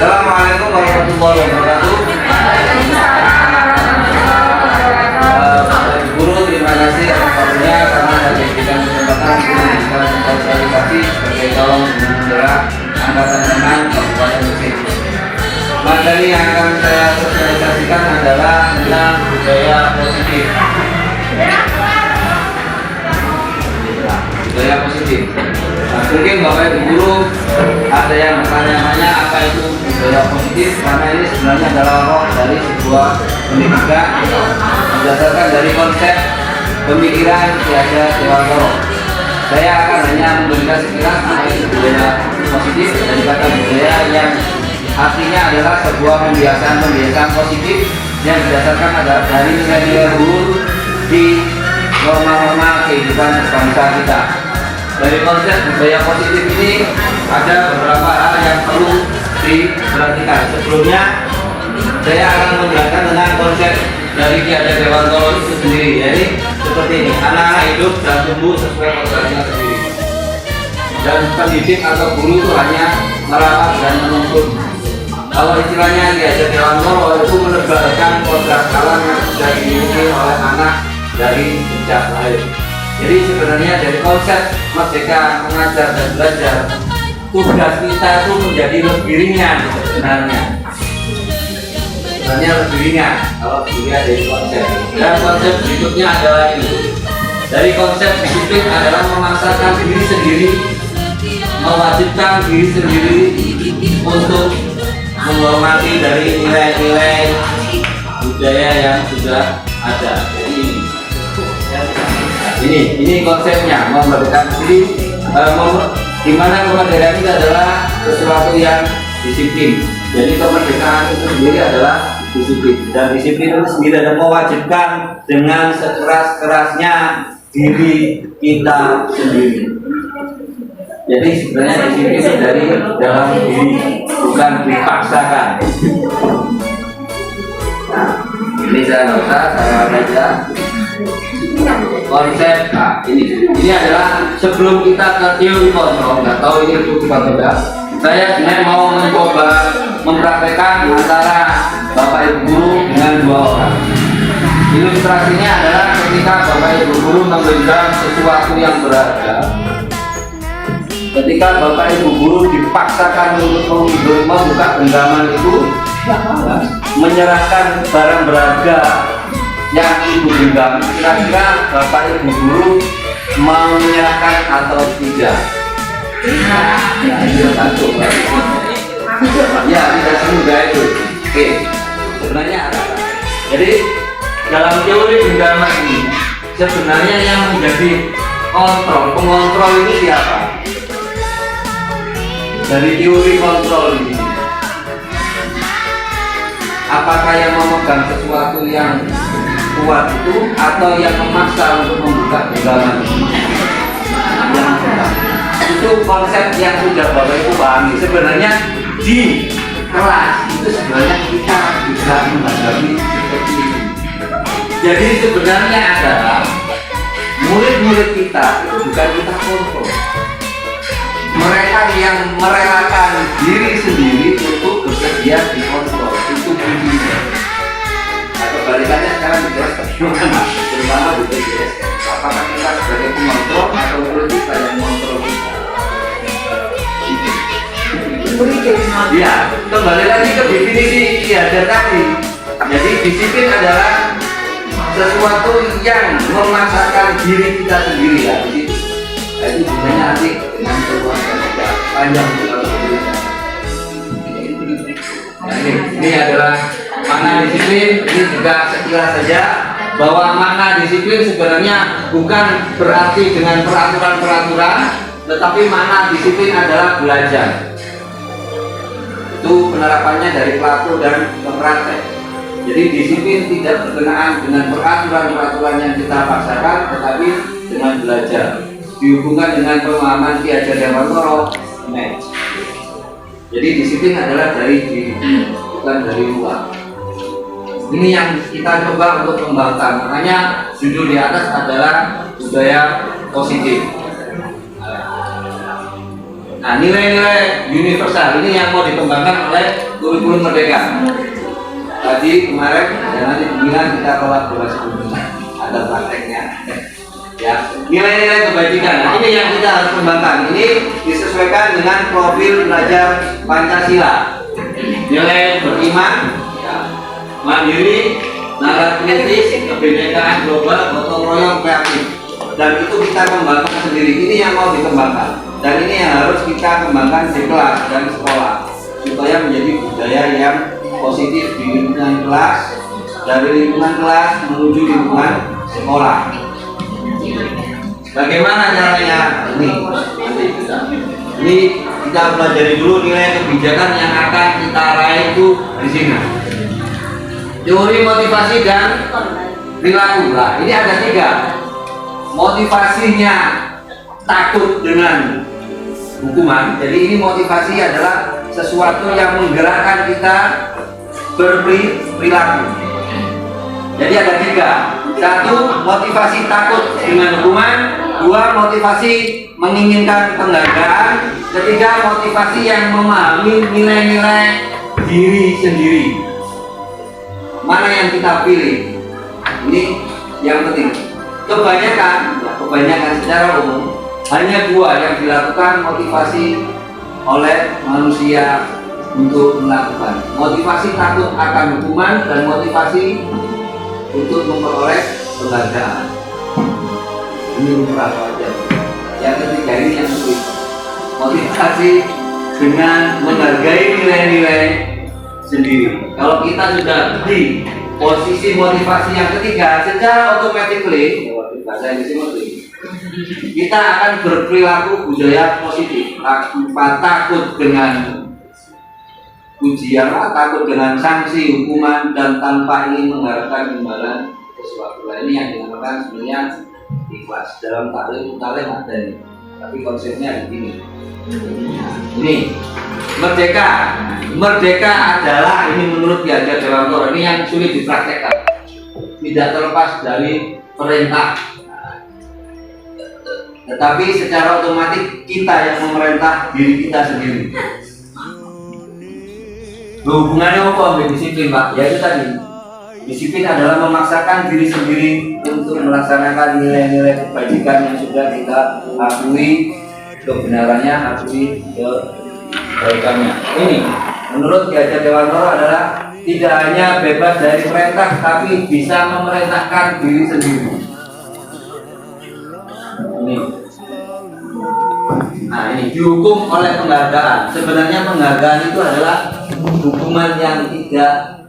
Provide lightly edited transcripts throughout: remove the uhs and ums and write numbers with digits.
Assalamualaikum warahmatullahi wabarakatuh. Guru, terima kasih atas waktunya karena ada diberikan kesempatan untuk memberikan sosialisasi sebagai calon penggerak angkatan tangan Kabupaten Gresik. Materi yang akan saya sosialisasikan adalah tentang budaya positif. Budaya positif. Nah, mungkin Bapak Ibu Guru ada yang bertanya-tanya apa itu budaya positif, karena ini sebenarnya adalah roh dari sebuah pendidikan berdasarkan dari konsep pemikiran Ki Hajar Dewantara. Saya akan hanya memberikan sekilas apa itu budaya positif dari kata budaya yang artinya adalah sebuah pembiasaan positif yang berdasarkan dari nilai-nilai luhur di norma-norma kehidupan bangsa kita. Dari konsep budaya positif ini ada beberapa hal yang perlu diperhatikan. Sebelumnya saya akan menjelaskan tentang konsep dari Ki Hajar Dewantara itu sendiri, yaitu seperti ini: anak-anak hidup dan tumbuh sesuai kodratnya sendiri, dan pendidik atau guru itu hanya merawat dan menuntut. Kalau istilahnya Ki Hajar Dewantara itu menebarkan kodrat alam yang sudah dimiliki oleh anak dari sejak lahir. Jadi sebenarnya dari konsep merdeka mengajar dan belajar, tugas kita itu menjadi lebih ringan sebenarnya. Lebih ringan kalau dilihat dari konsep. Dan konsep berikutnya adalah ini. Dari konsep disiplin adalah memaksakan diri sendiri, mewajibkan diri sendiri untuk menghormati dari nilai-nilai budaya yang sudah ada. Jadi ini konsepnya, memerdekakan diri, di mana kemerdekaan itu adalah sesuatu yang disiplin. Jadi kemerdekaan itu sendiri adalah disiplin, dan disiplin itu sendiri adalah mewajibkan dengan sekeras-kerasnya diri kita sendiri. Jadi sebenarnya disiplin itu dari dalam diri, bukan dipaksakan. Nah, ini saya nggak usah, saya baca konsep. Nah, ini adalah sebelum kita ke teori kontrol. Nggak tahu ini cukup atau tidak. Saya sebenarnya mau mencoba mempraktekkan antara Bapak Ibu Guru dengan dua orang. Ilustrasinya adalah ketika Bapak Ibu Guru memegang sesuatu yang berharga. Ketika Bapak Ibu Guru dipaksakan untuk membuka genggaman itu, menyerahkan barang berharga yang Ibu genggam, kira-kira Bapak Ibu Guru mau menyerahkan atau tidak? Ya, tidak semudah itu. Oke, sebenarnya ada. Jadi dalam teori genggaman ini, sebenarnya yang menjadi pengontrol ini siapa? Dari teori kontrol ini, apakah yang memegang sesuatu yang kuat itu atau yang memaksa untuk membuka genggaman itu konsep yang sudah Bapak Ibu pahami. Sebenarnya di kelas itu sebenarnya kita bisa menghadapi seperti ini. Jadi sebenarnya adalah murid-murid kita itu bukan kita kontrol, mereka yang merelakan diri sendiri untuk bersedia dikontrol. Itu kuncinya. Kebalikannya sekarang dijelaskan bagaimana, terutama di BPJS. Apakah kita sebagai pengontrol atau murid kita yang mengontrol kita? Ya, kembali lagi ke definisi Ki Hajar tadi. Jadi disiplin adalah sesuatu yang memaksakan diri kita sendiri, ya. Itu sebenarnya nanti dengan keluarga tidak panjang kalau nah, ini adalah makna disiplin. Ini juga sekilas saja bahwa makna disiplin sebenarnya bukan berarti dengan peraturan-peraturan, tetapi makna disiplin adalah belajar. Itu penerapannya dari pelaku dan pempraktek. Jadi disiplin tidak berkenaan dengan peraturan-peraturan yang kita paksakan, tetapi dengan belajar. Dihubungkan dengan pemahaman Ki Hajar Dewantara. Jadi disiplin adalah dari diri, bukan dari luar. Ini yang kita coba untuk kembangkan. Makanya judul di atas adalah budaya positif. Nah, nilai-nilai universal ini yang mau dikembangkan oleh kurikulum Merdeka. Tadi kemarin dan nanti bilang kita kolaborasi ada prakteknya. Ya, nilai-nilai kebajikan. Nah, ini yang kita harus kembangkan. Ini disesuaikan dengan profil belajar Pancasila. Nilai beriman, ya, mandiri, nalar kritis, kebinekaan global, gotong royong, kreatif. Dan itu kita kembangkan sendiri. Ini yang mau dikembangkan. Dan ini yang harus kita kembangkan di kelas dan sekolah supaya menjadi budaya yang positif di lingkungan kelas, dari lingkungan kelas menuju lingkungan sekolah. Bagaimana caranya? Ini kita pelajari dulu nilai kebijakan yang akan kita raih itu di sini. Teori motivasi dan perilaku. Nah, ini ada 3. Motivasinya takut dengan hukuman. Jadi ini motivasi adalah sesuatu yang menggerakkan kita berperilaku. Jadi ada 3. 1. Motivasi takut dengan hukuman. 2. Motivasi menginginkan penghargaan. 3. Motivasi yang memahami nilai-nilai diri sendiri. Mana yang kita pilih? Ini yang penting. Kebanyakan secara umum hanya 2 yang dilakukan motivasi oleh manusia untuk melakukan. Motivasi takut akan hukuman dan motivasi untuk memperoleh penghargaan. Ini lumrah saja. Yang ketiga ini yang sulit. Motivasi dengan menghargai nilai-nilai sendiri. Kalau kita sudah di posisi motivasi yang ketiga, secara automatically, bahasa Inggris kita akan berperilaku budaya positif, tanpa takut dengan ujian, takut dengan sanksi, hukuman, dan tanpa ingin mengharapkan imbalan sesuatu. Ini yang dinamakan sebenarnya ikhlas. Dalam taklim ada ini, tapi konsepnya begini. Ini merdeka adalah, ini menurut Ki Hajar Dewantara, ini yang sulit dipraktekkan, tidak terlepas dari perintah. Tetapi secara otomatis kita yang memerintah diri kita sendiri. Hubungannya apa dengan disiplin, Pak? Ya itu tadi. Disiplin adalah memaksakan diri sendiri untuk melaksanakan nilai-nilai kebajikan yang sudah kita akui kebenarannya, akui kebaikannya. Ini menurut Ki Hajar Dewantara adalah tidak hanya bebas dari perintah, tapi bisa memerintahkan diri sendiri. Ini. Nah, ini dihukum oleh penghargaan. Sebenarnya penghargaan itu adalah hukuman yang tidak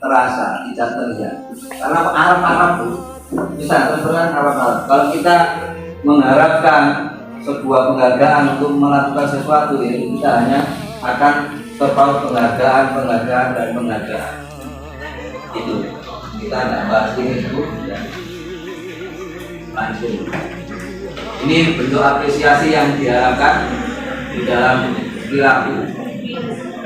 terasa, tidak terlihat. Karena harap-harap bisa terserah harap-harap. Kalau kita mengharapkan sebuah penghargaan untuk melakukan sesuatu, ya kita hanya akan terpaut penghargaan dan penghargaan. Itu kita tidak bahas ini dulu. Langsung. Ini bentuk apresiasi yang diharapkan di dalam perilaku.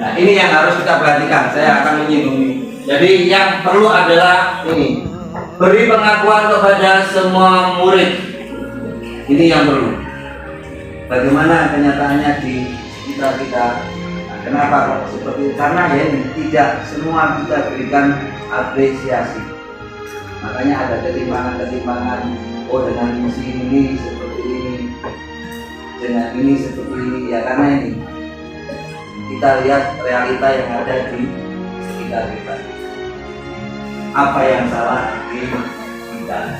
Nah, ini yang harus kita perhatikan. Saya akan menyinggung ini. Jadi yang perlu adalah ini, beri pengakuan kepada semua murid. Ini yang perlu. Bagaimana kenyataannya di kita? Nah, kenapa kok seperti itu? Karena ya ini tidak semua kita berikan apresiasi. Makanya ada ketimpangan. Oh, dengan mesin ini seperti ini, dengan ini seperti ini, ya karena ini kita lihat realita yang ada di sekitar kita. Apa yang salah di kita?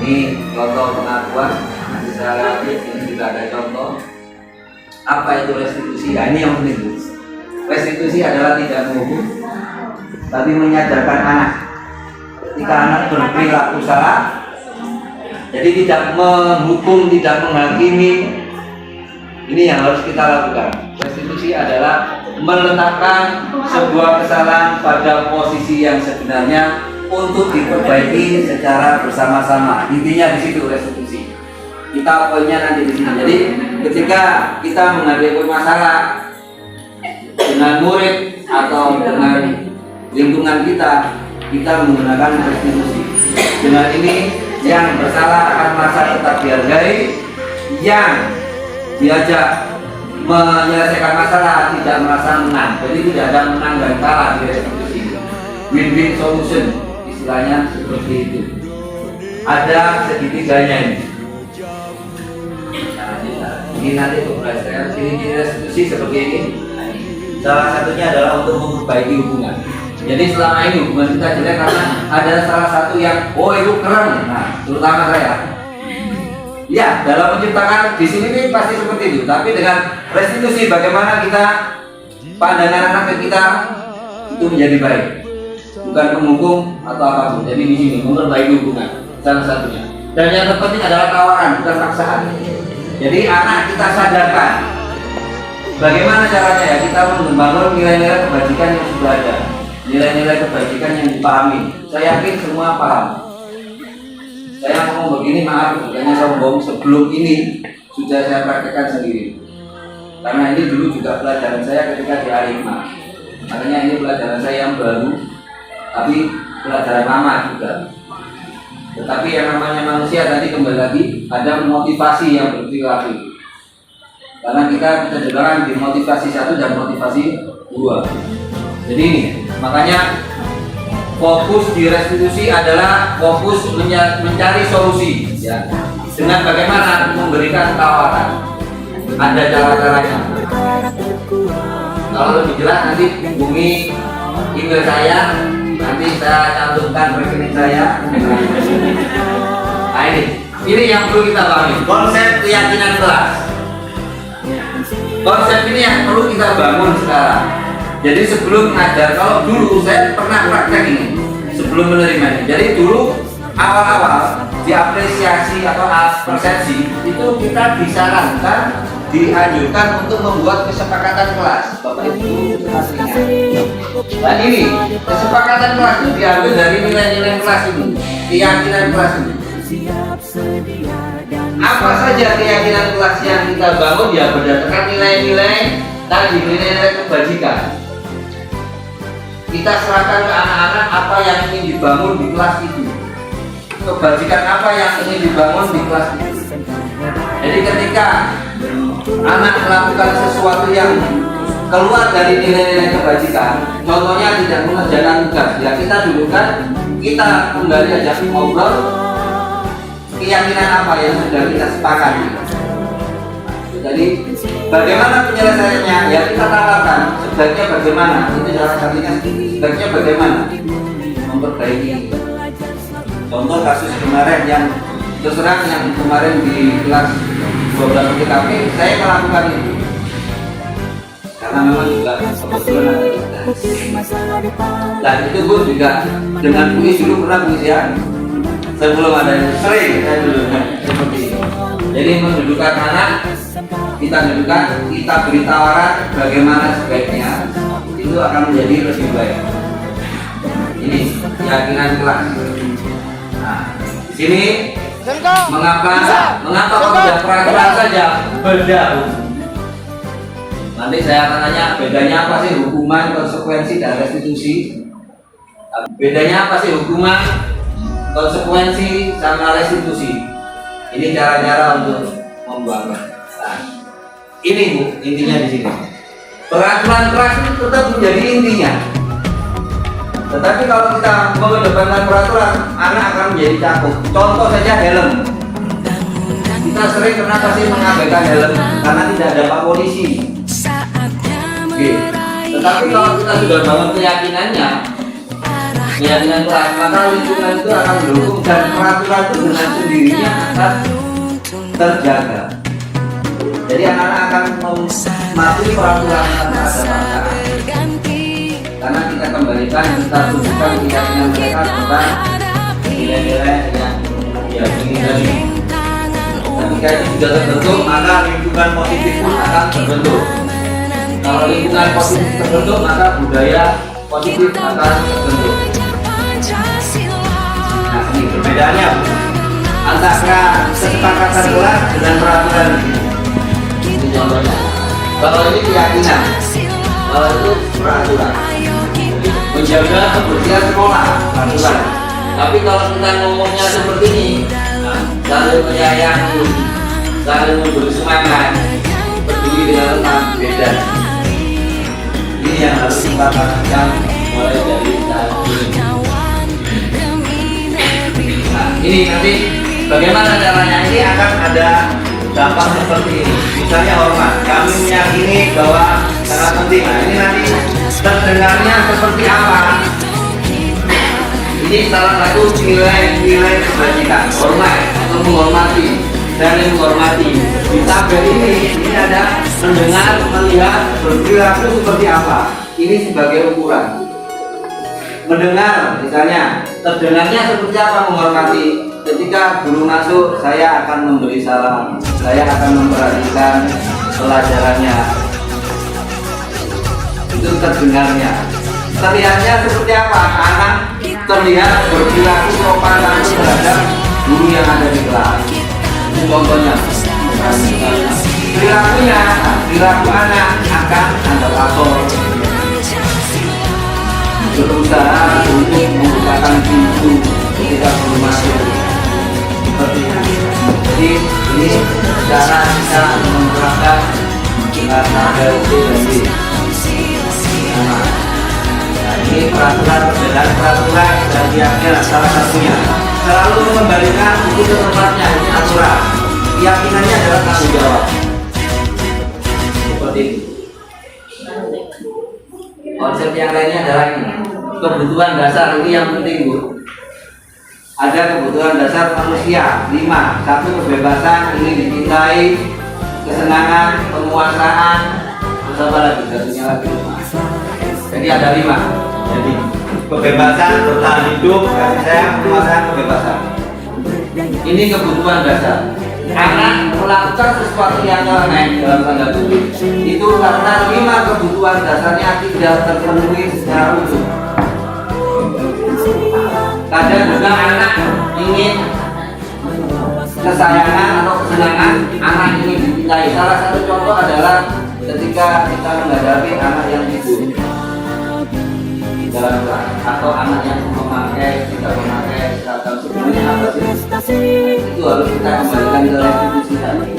Ini contoh pengakuan. Nanti saya lagi ini juga ada contoh. Apa itu restitusi? Nah, ini yang penting. Restitusi adalah tidak menghukum, tapi menyadarkan anak. Ketika anak berperilaku salah, jadi tidak menghukum, tidak menghakimi. Ini yang harus kita lakukan. Restitusi adalah meletakkan sebuah kesalahan pada posisi yang sebenarnya untuk diperbaiki secara bersama-sama. Intinya di situ restitusi. Kita poinnya nanti di sini. Jadi ketika kita menghadapi masalah dengan murid atau dengan lingkungan kita menggunakan restitusi. Dengan ini yang bersalah akan merasa tetap dihargai, yang diajak menyelesaikan masalah tidak merasa menang. Jadi tidak ada menang dan kalah di restitusi. Win-win solution istilahnya seperti itu. Ada segitiganya ini. Ini nanti untuk belajar. Ini restitusi seperti ini. Salah satunya adalah untuk memperbaiki hubungan. Jadi selama ini hubungan kita jelek karena ada salah satu yang itu keren. Nah, terutama saya. Ya, dalam menciptakan di sini nih pasti seperti itu. Tapi dengan restitusi bagaimana kita pandangan anak kita itu menjadi baik, bukan menghukum atau apapun. Jadi di sini memperbaiki hubungan salah satunya. Dan yang terpenting adalah tawaran, bukan paksaan. Jadi anak kita sadarkan bagaimana caranya ya kita membangun nilai-nilai kebajikan yang sudah ada, nilai-nilai kebajikan yang dipahami. Saya yakin semua paham. Saya ngomong begini maaf, bukannya sombong, sebelum ini sudah saya praktekkan sendiri. Karena ini dulu juga pelajaran saya ketika di Alimah. Makanya ini pelajaran saya yang baru, tapi pelajaran lama juga. Tetapi yang namanya manusia tadi kembali lagi ada motivasi yang berperilaku. Karena kita juga kan dimotivasi satu dan motivasi dua. Jadi ini makanya fokus di restitusi adalah fokus mencari solusi ya. Dengan bagaimana memberikan tawaran. Ada cara-caranya. Kalau lebih jelas nanti hubungi email saya, nanti saya cantumkan rekening saya. Nah ini yang perlu kita pahami, konsep keyakinan kelas. Konsep ini yang perlu kita bangun sekarang. Jadi sebelum ngajar, kalau dulu saya pernah praktek ini sebelum menerima ini. Jadi dulu awal-awal diapresiasi atau persepsi itu kita disarankan, dianjurkan untuk membuat kesepakatan kelas. Bapak Ibu aslinya. Dan ini kesepakatan kelas itu diambil dari nilai-nilai kelas ini, keyakinan kelas ini. Apa saja keyakinan kelas yang kita bangun ya berdasarkan nilai-nilai tadi, nilai-nilai kebajikan. Kita serahkan ke anak-anak apa yang ingin dibangun di kelas itu, kebajikan apa yang ingin dibangun di kelas itu. Jadi ketika anak melakukan sesuatu yang keluar dari nilai-nilai kebajikan, contohnya tidak mengerjakan tugas, ya kita dudukkan, kita kembali ajak ngobrol keyakinan apa yang sudah kita sepakati. Jadi bagaimana penyelesaiannya? Ya kita tawarkan sebaiknya bagaimana. Itu salah satunya sebaiknya bagaimana memperbaiki. Contoh kasus kemarin yang terserang yang kemarin di kelas 12 TKP, saya melakukan itu karena memang juga kebetulan ada tugas. Dan itu pun juga dengan puisi dulu pernah puisian sebelum ada yang sering saya dulu seperti itu. Jadi mendudukkan anak, kita dudukkan, kita beri tawaran bagaimana sebaiknya, itu akan menjadi lebih baik. Ini keyakinan kelas. Nah, di sini mengapa kalau sudah peraturan saja beda? Nanti saya akan tanya bedanya apa sih hukuman, konsekuensi dan restitusi. Bedanya apa sih hukuman, konsekuensi sama restitusi? Ini cara-cara untuk membuangnya. Nah, ini Bu, intinya di sini. Peraturan kelas itu tetap menjadi intinya. Tetapi kalau kita mengedepankan peraturan, anak akan menjadi takut. Contoh saja helm. Kita sering kenapa sih mengabaikan helm? Karena tidak ada pak polisi. Oke. Tetapi kalau kita sudah bangun keyakinan kelas, maka lingkungan itu akan mendukung dan peraturan itu dengan sendirinya akan terjaga. Jadi anak-anak akan mematuhi peraturan tanpa ada paksaan. Karena kita kembalikan, kita tunjukkan keyakinan mereka tentang nilai-nilai yang diyakini tadi. Ketika itu sudah terbentuk, maka lingkungan positif pun akan terbentuk. Kalau lingkungan positif terbentuk, maka budaya positif akan terbentuk. Nah, ini perbedaannya antara kesepakatan kelas dengan peraturan ini. Ini contohnya. Kalau ini keyakinan, kalau itu peraturan. Menjaga kebersihan sekolah, peraturan. Tapi kalau kita ngomongnya seperti ini, lalu menyayangi, saling memberi semangat, peduli dengan teman beda. Ini yang harus kita tanamkan mulai dari saat ini. Nah, ini nanti bagaimana caranya, ini akan ada dampak seperti ini. Misalnya hormat, kami meyakini bahwa sangat penting. Nah, ini nanti terdengarnya seperti apa? Ini salah satu nilai-nilai kebajikan, hormat atau menghormati, saling menghormati. Di tabel ini ada mendengar, melihat, berperilaku seperti apa. Ini sebagai ukuran. Mendengar, misalnya, terdengarnya seperti apa menghormati. Ketika guru masuk, saya akan memberi salam, saya akan memperhatikan pelajarannya. Itu terdengarnya. Terlihatnya seperti apa? Anak terlihat berperilaku sopan santun terhadap guru yang ada di kelas. Itu contohnya. Perilakunya, perilaku anak akan Anda lapor, berusaha untuk membukakan pintu ketika guru masuk. Seperti ini. Jadi ini cara kita menerapkan tabel C dan D. Nah, ini peraturan dan peraturan dan keyakinan salah satunya. Selalu mengembalikan buku ke tempatnya, ini aturan. Keyakinannya adalah tanggung jawab. Seperti itu. Konsep yang lainnya adalah ini. Kebutuhan dasar ini yang penting, Bu. Ada kebutuhan dasar manusia 5. 1. Kebebasan, ini dicintai, kesenangan, penguasaan, terus apa lagi? Satunya lagi 5. Jadi ada 5. Jadi kebebasan, bertahan hidup, kasih sayang, penguasaan, kebebasan. Ini kebutuhan dasar. Anak melakukan sesuatu yang aneh dalam tanda kutip itu karena 5 kebutuhan dasarnya tidak terpenuhi secara utuh. Kadang juga anak ingin kesayangan atau kesenangan, anak ingin dicintai. Salah satu contoh adalah ketika kita menghadapi anak yang tidur dalam kelas atau anak yang tidak memakai seragam sebelumnya apa sih? Itu harus kita kembalikan ke institusi tadi.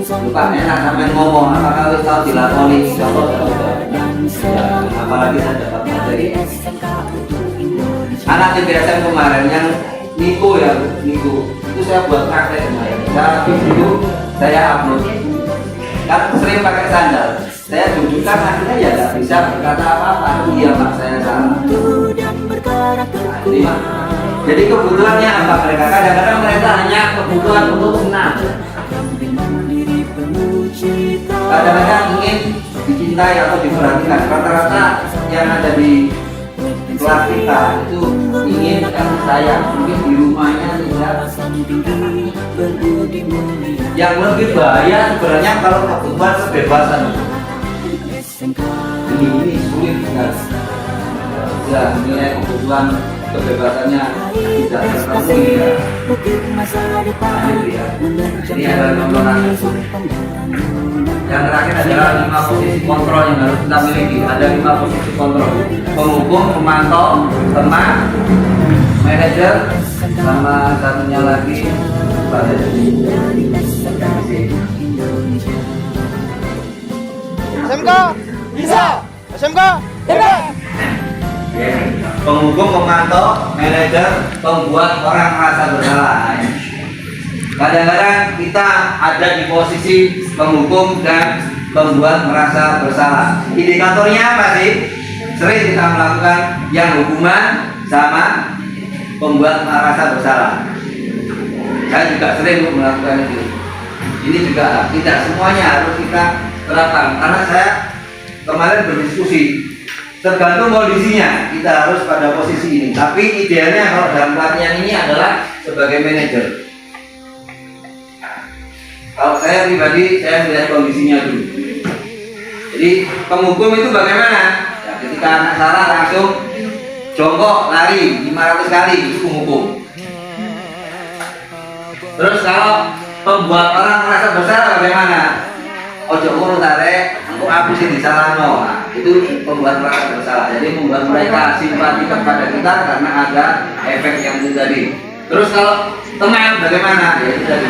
Bukan enak sampai ngomong, apakah harus tahu dilakoni contoh ya, apalagi saya dapat materi. Anak TPSM kemarin yang Niko itu saya buat praktek kemarin. Saya video, saya upload. Kan sering pakai sandal. Saya tunjukkan akhirnya ya nggak bisa berkata apa-apa. Iya Pak, saya salah. Nah, ini Pak. Jadi kebutuhannya apa mereka? Kadang-kadang mereka hanya kebutuhan untuk senang. Kadang-kadang ingin dicintai atau diperhatikan. Rata-rata yang ada di kelas kita itu ingin kasih sayang, mungkin di rumahnya tidak. Yang lebih bahaya sebenarnya kalau kebutuhan kebebasan ini sulit sekali. Ya, nilai kebutuhan kebebasannya tidak terpenuhi ya. Ini adalah contohan. Yang terakhir adalah 5 posisi kontrol yang harus kita miliki. Ada 5 posisi kontrol: penghukum, pemantau, teman, manajer, sama satunya lagi pada SMK bisa, SMK hebat. Penghukum, pemantau, manajer, pembuat orang merasa bersalah. Kadang-kadang kita ada di posisi penghukum dan pembuat merasa bersalah. Indikatornya apa sih? Sering kita melakukan yang hukuman sama pembuat merasa bersalah. Saya juga sering melakukan itu. Ini juga tidak semuanya harus kita terapkan, karena saya kemarin berdiskusi, tergantung kondisinya kita harus pada posisi ini. Tapi idealnya kalau dalam pelatihan ini adalah sebagai manajer. Kalau saya pribadi, saya melihat kondisinya dulu. Jadi penghukum itu bagaimana? Ya, ketika anak salah langsung jongkok lari 500 kali, itu penghukum. Terus kalau pembuat orang merasa bersalah bagaimana? Ojo ngono tarik, aku sih disalahno. Nah, itu pembuat merasa bersalah. Jadi membuat mereka simpati kepada kita karena ada efek yang itu tadi. Terus kalau teman bagaimana? Ya itu tadi.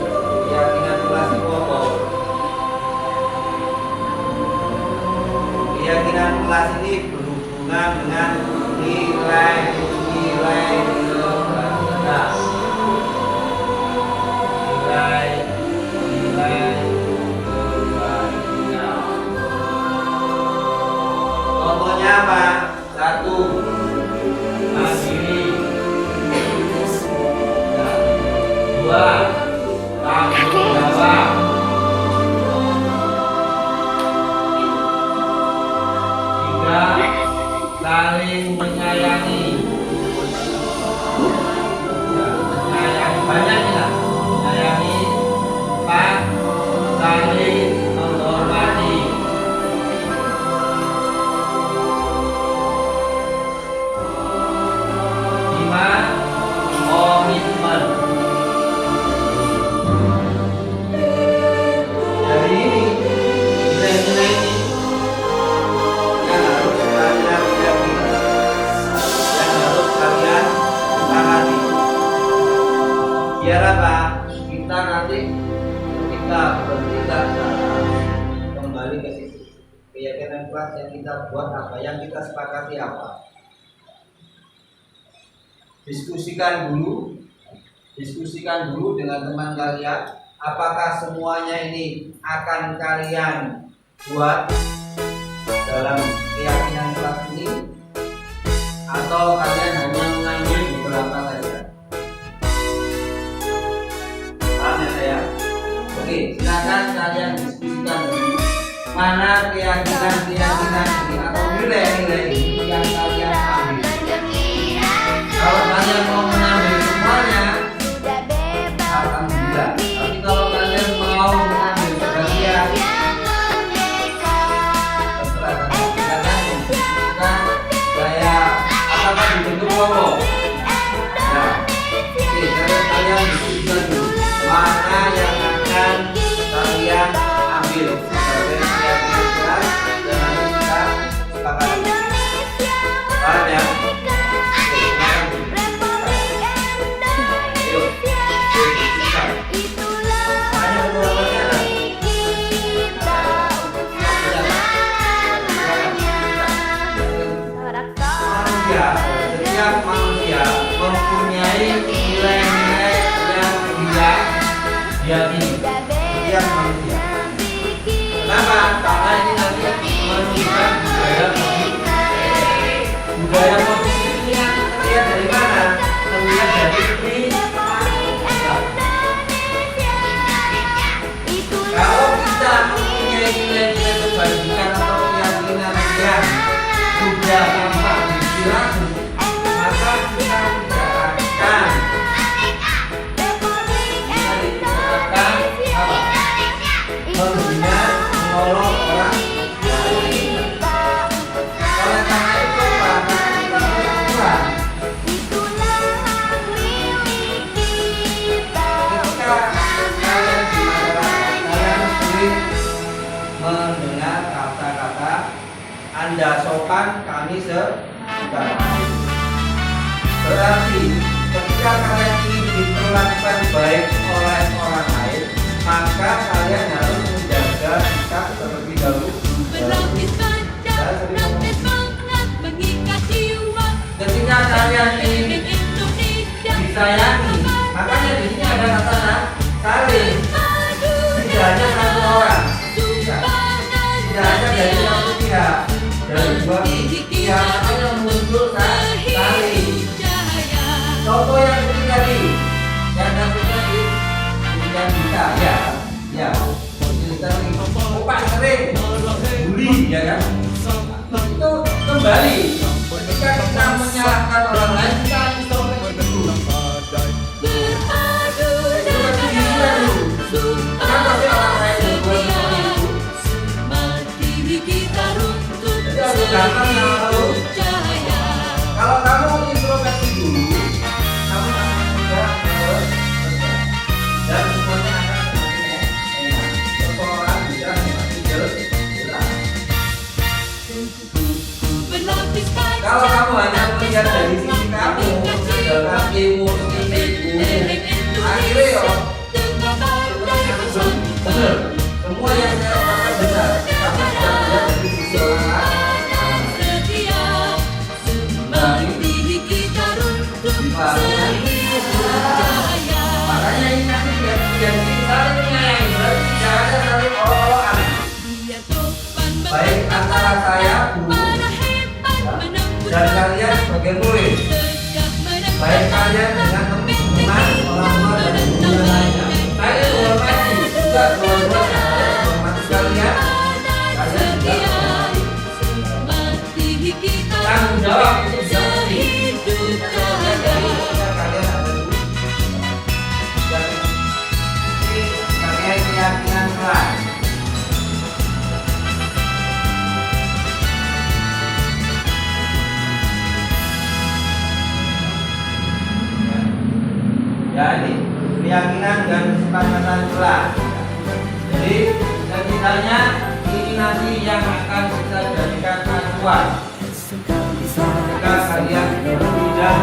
nanti ketika bertindak salah kembali ke situ. Keyakinan kelas yang kita buat apa, yang kita sepakati apa. Diskusikan dulu dengan teman kalian, apakah semuanya ini akan kalian buat dalam keyakinan kelas ini, atau kalian hanya mengambil beberapa saja. Paham ya saya? Oke, silakan kalian diskusikan dulu mana keyakinan ini atau nilai-nilai yang kalian ambil. Kalau kalian mau mengambil semuanya, alhamdulillah. Tapi kalau kalian mau mengambil sebagian, terserah kalian. Silakan saya akan dibentuk kelompok. Nah, oke, kalian diskusikan dulu mana yang akan kalian ambil sebagai keyakinan kelas dan nanti kita sepakati. Paham ya? Setiap manusia mempunyai nilai-nilai yang dia yakini. Setiap manusia. Kenapa? Karena ini nanti menunjukkan budaya positif ini terlihat dari mana? Terlihat dari ini. Kalau kita mempunyai nilai-nilai kebajikan atau keyakinan yang sudah tampak diragu, maka kita tidak akan menghina, menolong orang lain. Oleh karena itu, maka kita bersyukur ketika kalian di masyarakat, kalian sering mendengar kata-kata Anda sopan, kami sekarang. Berarti ketika kalian ingin diperlakukan baik oleh orang lain, maka kalian harus menjaga sikap terlebih dahulu. Ketika kalian ingin disayangi, makanya di sini ada kata saling. Tidak hanya satu orang, tidak hanya dari satu pihak, dari dua pihak yang muncul saling. Contoh yang ketiga nih, yang terjadi yang kita ya, opak sering bully ya kan, itu kembali ketika kita menyalahkan orang lain, kita harus introspeksi dulu. Introspeksi diri dulu. Kenapa sih orang lain berbuat seperti itu? Jadi harus gampang lalu. Kalau kamu introspeksi dulu, kamu akan mudah dan semuanya akan semakin enak. Persoalan bisa semakin jelas. Kalau kamu hanya melihat dari sisi kamu, dengan emosi akhirnya ya benar. Semua yang saya katakan benar. Kamu tidak melihat dari sisi orang lain. Makanya ini nanti biar kita menyayangi, berarti tidak ada saling olok-olokan. Baik antara saya guru dan kalian sebagai murid, baik kalian dengan teman-teman, orang tua dan guru yang lainnya. Saya hormati juga dua-duanya, saya hormati kalian, kalian juga hormati. Tanggung jawab itu juga penting. Kalian ada dulu. Dan ini pakai keyakinan kelas. Ya ini keyakinan dan kesepakatan kelas. Jadi setidaknya ini nanti yang akan kita jadikan acuan ketika kalian tidak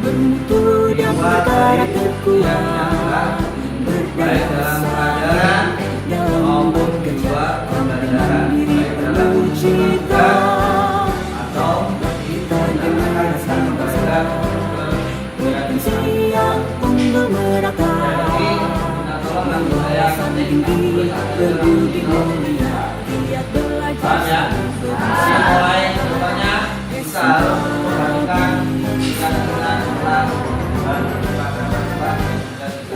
membuat dari keyakinan kelas baik dalam pelajaran maupun di luar pembelajaran, baik dalam ujian atau di mengadakan mereka siang untuk merata jadi kita tolong tinggi berbudi mulia giat belajar yang mulai contohnya kita harus memperhatikan dengan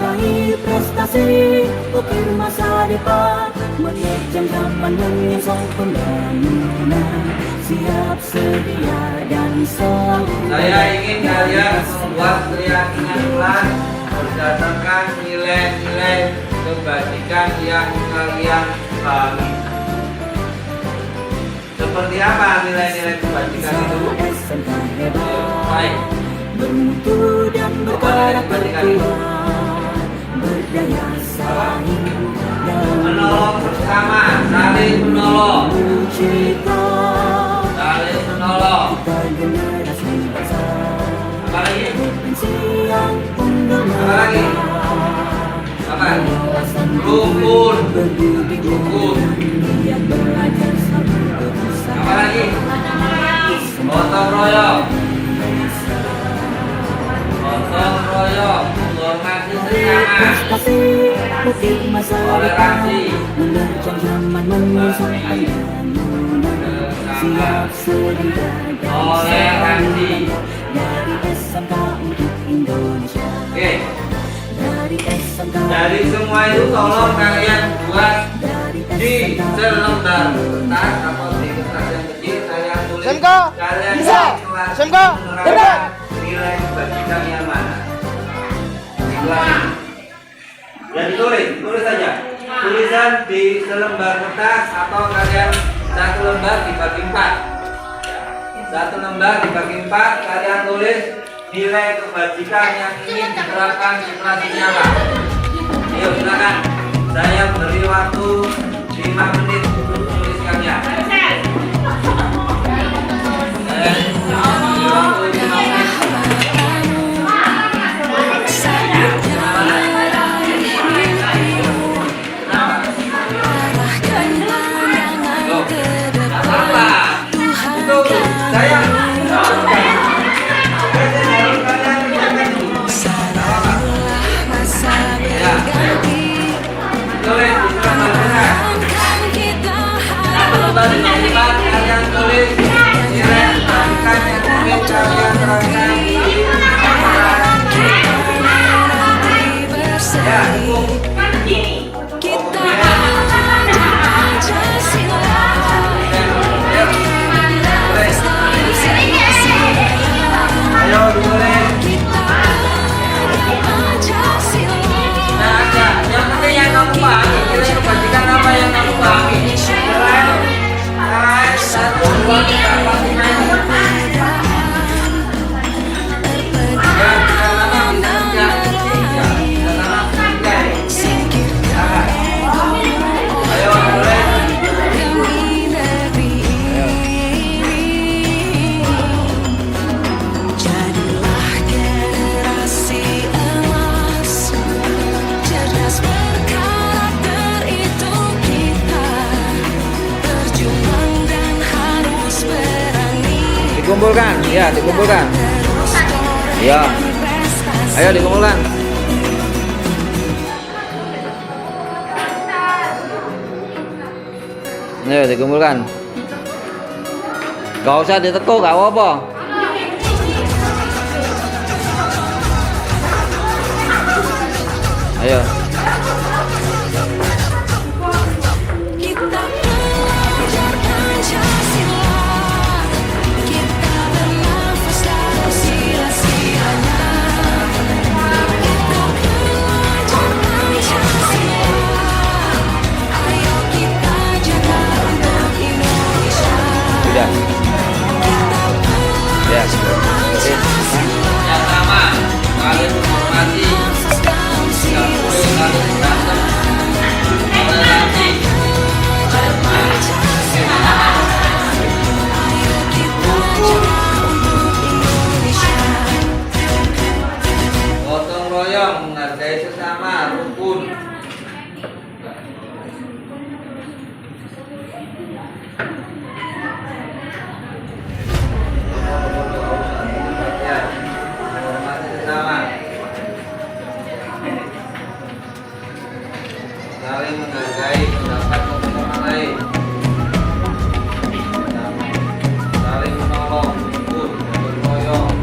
raih prestasi ukir masa depan menerjang zaman menyongsong pembangunan siap sedia dan selalu saya ingin kalian membuat keyakinan pelan berdasarkan nilai-nilai kebajikan yang kalian pahami. Seperti apa nilai-nilai kebajikan itu? SMK hebat Baik, bermutu dan berkarakter kuat berdaya saing dan menolong bersama, saling menolong, cita saling menolong. kita generasi bangsa Apalagi? siang untuk Apalagi? Apa? Rukun, rukun. giat belajar sambil berusaha Apalagi? Gotong royong, gotong royong, menghormati sesama. prestasi ukir masa depan menerjang zaman menyongsong pembangunan siap sedia dan Toleransi. dari SMK untuk Indonesia Oke, dari SMK dari semua itu tolong kalian buat dari di SMK selembar kertas atau di kertas yang kecil kalian tulis SMK, kalian bisa. kelas SMK, menerapkan hebat. nilai kebajikan yang mana. Diulangi. Ya ditulis saja. Tulisan di selembar kertas atau kalian satu lembar dibagi 4. Satu lembar dibagi 4 kalian tulis nilai kebajikan yang ingin diterapkan di kelas ini apa. Ayo silakan. Saya beri waktu 5 menit untuk menuliskannya. Kalian tulis nilai kebajikan yang ingin kalian terapkan di ya, cukup. Ayo ditulis. Nah, aja. Yang penting yang kamu pahami, nilai kebajikan apa yang kamu pahami. Nilai 1, 2, 3, 4, 5. Ya, kita tanam 3. Ya, kita tanam 3. Ayo tulis. Jadilah generasi emas, cerdas berkarakter itu kita, berjuang dan harus berani. Dikumpulkan, ya dikumpulkan. Terus Ya, berprestasi. ayo dikumpulkan. Ayo dikumpulkan. Gak usah ditekuk, gak apa-apa. Ayo. Kita belajar Pancasila, kita bernafas dalam sila-silanya. Kita belajar Pancasila, ayo kita jaga untuk Indonesia. Sudah. Ya. Pancasila, Yang sama, kalian menghormati nafas dalam sila-silanya. saling menghargai pendapat orang lain, saling menolong, rukun, gotong royong,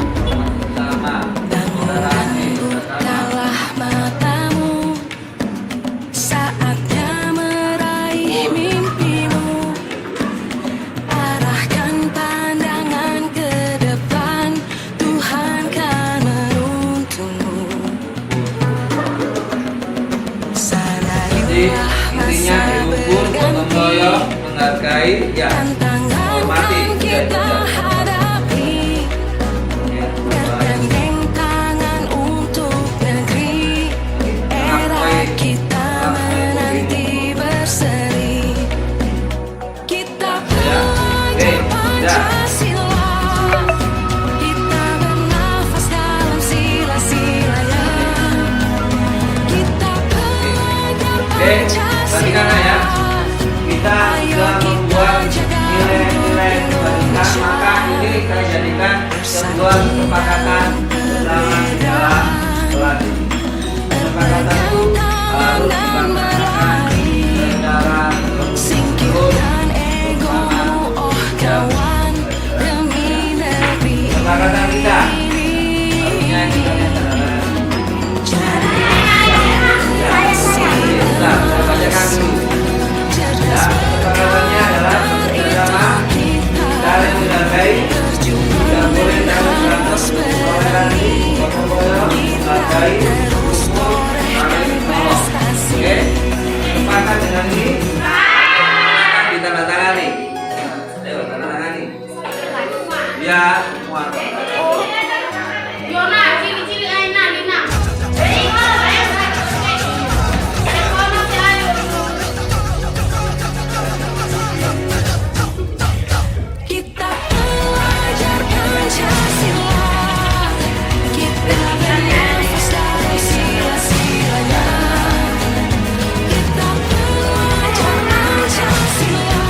bersama, toleransi, Bukalah matamu, saatnya meraih mimpimu. Arahkan pandangan ke depan, Tuhan kan menuntunmu. Jadi Sadarilah intinya masa rukun, gotong berganti, royong, menghargai, ya, tantangan hormati, kan kita hadapi. Bergandeng tangan untuk negeri, era kita menanti berseri. Kita belajar Pancasila, kita bernafas dalam sila-silanya. Kita belajar perhatikan ya. Kita sudah membuat nilai-nilai pendidikan, maka ini kita jadikan sebuah kesepakatan bersama dalam kelas ini. Kesepakatan itu harus dilaksanakan secara terus. Singkirkan egomu, oh kawan, demi negeri Kesepakatan kita ini. harusnya kita laksanakan. Nah, saya bacakan dulu. Ya, kesepakatannya adalah bersama saling menghargai, tidak boleh saling berantem, toleransi, gotong royong, menghargai, rukun, saling menolong. Oke, sepakat dengan ini akan kita tangani. Ayo tanda tangani. Ya, semua. Yona, ciri-ciri Aina, Lina. Kita belajar Pancasila, kita bernafas dalam sila-silanya. Kita belajar Pancasila,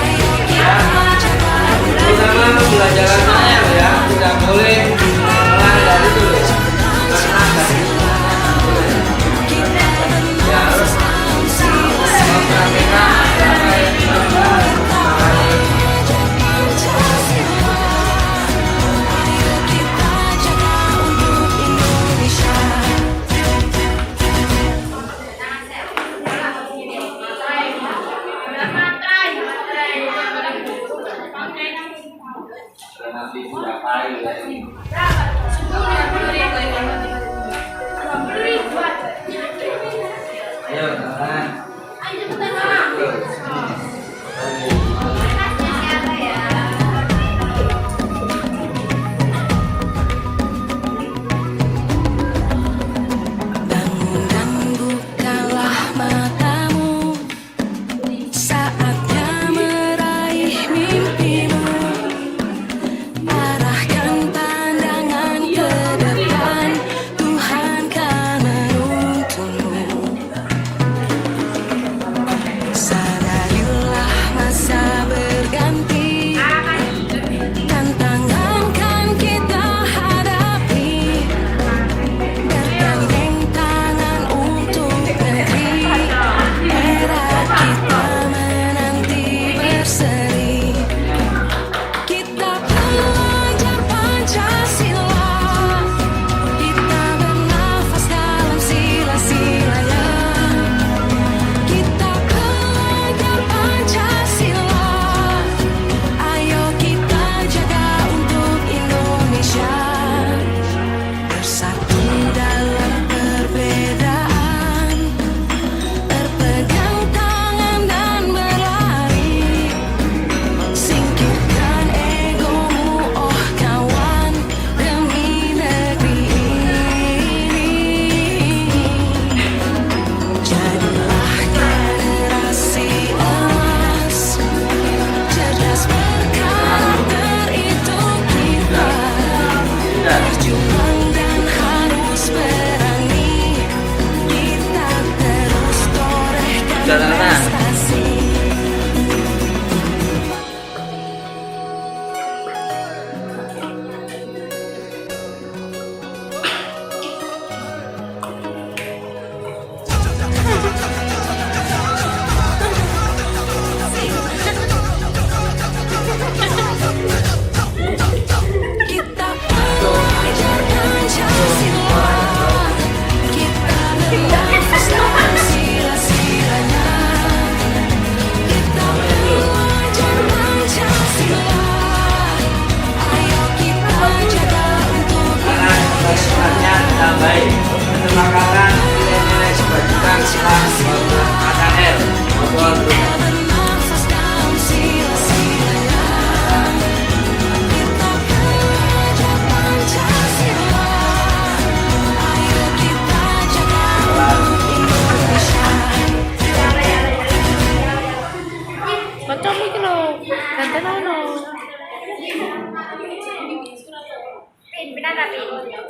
ayo kita jaga Terutama pelajarannya ya, tidak boleh mulai dari itu ya. Karena dari ya harus memperhatikan sampai Ayo kita jaga untuk Indonesia. nanti berapa ya ini. Ayo, teman. Bangun dan bukalah matamu, saatnya meraih mimpimu. Arahkan pandangan ke depan, Tuhan kan menuntunmu. Sadarilah masa berganti, tantangan kan kita hadapi. Bergandeng tangan untuk negeri, era kita menanti berseri. Kita belajar Pancasila, kita bernafas dalam sila-silanya. Kita belajar Pancasila, ayo kita jaga untuk Indonesia. Bersatu dalam perbedaan, berpegang tangan dan berlari. Singkirkan egomu, oh kawan, demi negeri ini. Jadilah generasi emas, cerdas berkarakter itu kita. Berjuang dan harus berani, kita terus torehkan prestasi.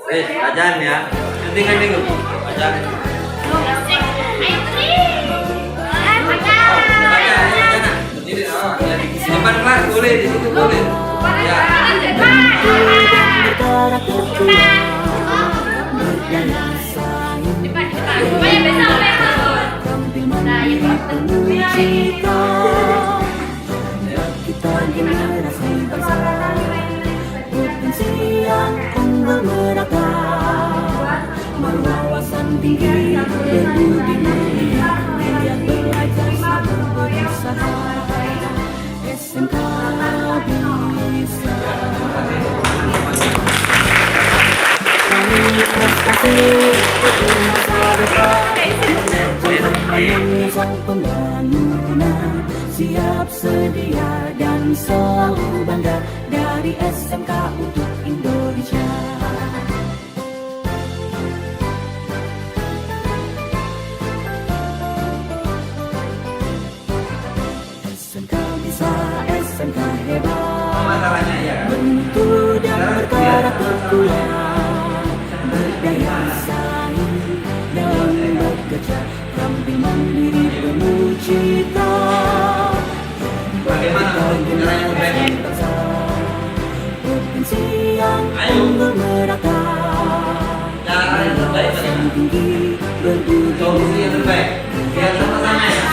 Ajan ya. Nanti kan minggu. Ajan. Ayo Tri. Berdiri. Oh, ya. Depan kelas boleh, di situ boleh. Ya. Kita generasi bangsa provinsi yang unggul merata, berwawasan tinggi, berbudi mulia, giat belajar selalu berusaha. SMK bisa kami prestasi untuk masa depan, menyusun pembangunan, siap sedia dan selalu bangga dari SMK untuk Indonesia. SMK bisa, SMK hebat, Masalahnya ya. bermutu dan berkarakter kuat, berdaya saing dan bekerja, tampil mandiri penuh cita. Bagaimana menurut negara yang terbaik? Provinsi yang unggul merata, Cara yang terbaik bagaimana? tinggi berbudi Solusi yang terbaik. Biar sama-sama ya.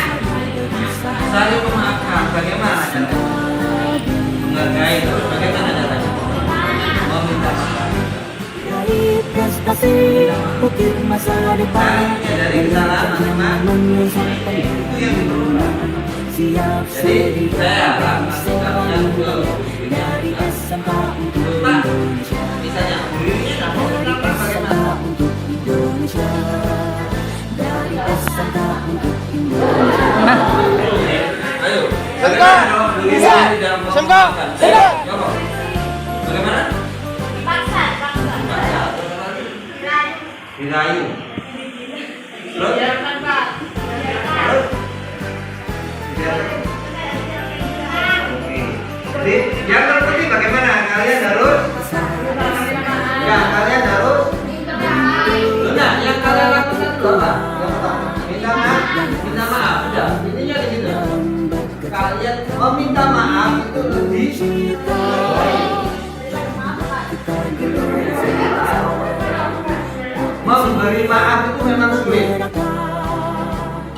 Saling memaafkan. Bagaimana caranya? Menghargai terus bagaimana caranya? Meminta maaf. raih prestasi ukir masa depan, Dari kesalahan masing-masing. menyusun Itu yang diperlukan. siap Jadi sedia saya akan dan selalu melakukan dari SMK untuk Pak, Indonesia. misalnya dirinya nggak mau kenapa SMK bagaimana? untuk Indonesia, dari SMK untuk Indonesia. Ayo. SMK, Bagaimana dong? Dirinya bisa. di dalam SMK, melakukan. hebat. Coba. Bagaimana? Paksa. Dirayu. Terus? Biarkan Pak. Terus? Oke. Jadi yang terpenting bagaimana kalian harus ya kalian harus benar yang kalian lakukan itu apa? Minta maaf, udah intinya di situ. Kalian meminta maaf itu lebih memberi maaf itu memang sulit.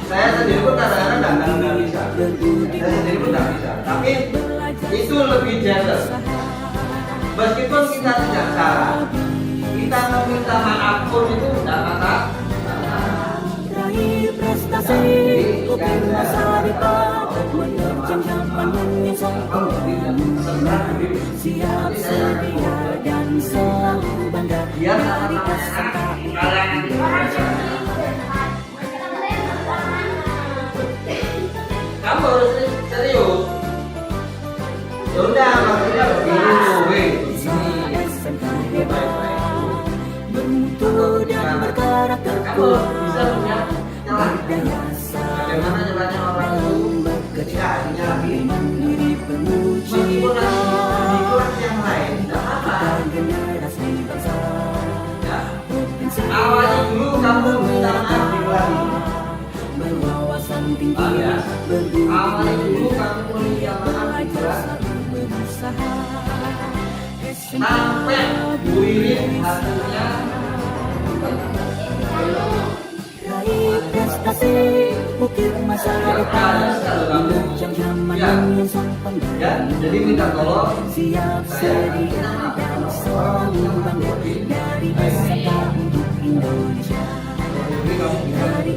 Saya sendiri pun kadang-kadang nggak bisa. Saya sendiri pun nggak bisa. Tapi itu lebih gentle. Meskipun kita tidak salah, kita meminta maaf pun itu tidak masalah. Raih prestasi ukir masa depan, menerjang zaman menyusun pembangunan, siap sedia dan selalu bangga Biar dari sama-sama SMK kalian kamu harus serius. Ya udah maksudnya begini. SMK hebat, bermutu dan berkarakter kuat, Bisa punya celah. berdaya Bagaimana caranya orang itu bekerja, hanya lagi mandiri penuh meskipun cita. di kelas yang lain tidak apa-apa. Generasi bangsa Ya. provinsi Awalnya dulu kamu minta maaf di kelas ini. berwawasan tinggi, Ah, ya. berbudi Awalnya dulu kamu minta maaf di kelas berusaha. sampai wirid hasilnya. Raih prestasi ukir masa depan, menerjang zaman menyusun Ya, pembangunan, jadi minta tolong siap sedia dan selalu bangga dari SMK untuk Indonesia. jadi kamu bisa Dari